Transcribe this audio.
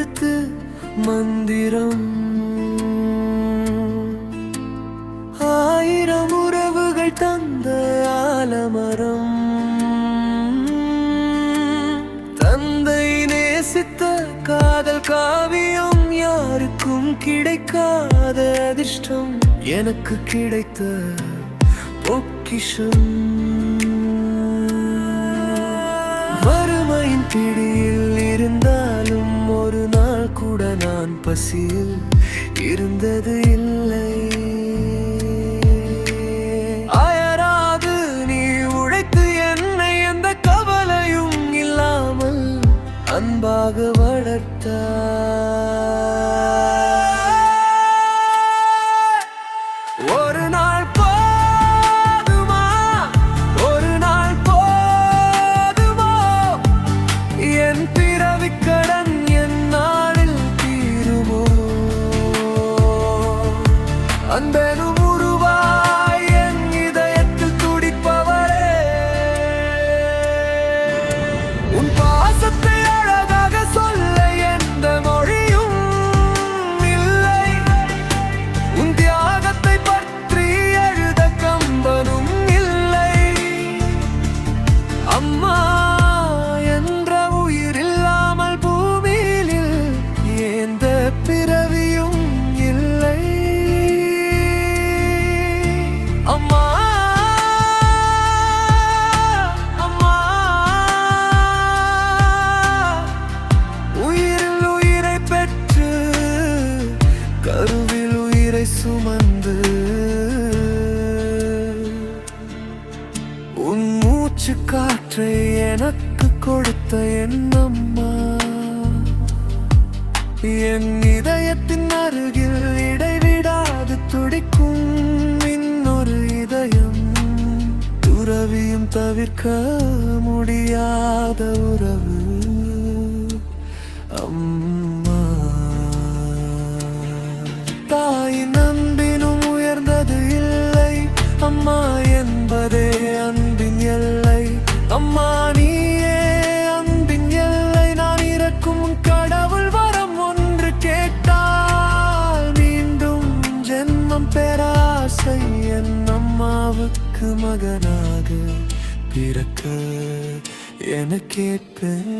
எழுத்து மந்திரம். ஆயிரம் உறவுகள் தந்த ஆலமரம். தந்தை நேசித்த காதல் காவியம். யாருக்கும் கிடைக்காத அதிர்ஷ்டம் எனக்கு கிடைத்த பொக்கிஷம். வறுமையின் பிடியில் இருந்தாலும் ஒரு நாள் கூட நான் பசியில் இருந்தது இல்லை. அயராது நீ உழைத்து என்னை எந்த கவலையும் இல்லாமல் அன்பாக வளர்த்தாய். ஒரு நாள் போதுமா, ஒரு நாள் போதுமா, என் பிறவிக் கடன் என் நாளில் தீருமோ? அன்பெனும் உருவாய் என் இதயத்தில் துடிப்பவரே, உன் பாசத்தை அழகாக சொல்ல எந்த மொழியும் இல்லை. உன் தியாகத்தை பற்றி எழுத கம்பனும் இல்லை. அம்மா என்ற உயிர் இல்லாமல் பூமியில் எந்த பிறவியும் இல்லை. அம்மா, அம்மா, உயிரில் உயிரை பெற்று கருவில் உயிரை சுமந்து உன் மூச்சு காற்றை எனக்கு கொடுத்த என் அம்மா. என் இதயத்தின் அருகில் இடைவிடாது துடிக்கும் இன்னொரு இதயம். துறவியும் தவிர்க்க முடியாத உறவு அம்மா. தாயின் அன்பினும் உயர்ந்தது இல்லை. அம்மா என்பதே அன்பின் எல்லை. அம்மா நீயே அன்பின் எல்லை. நான் இறக்கும் கடவுள் வரம் ஒன்று கேட்டால் மீண்டும் ஜென்மம் பெற ஆசை. என் அம்மாவுக்கு மகனாக பிறக்க என கேட்பேன்.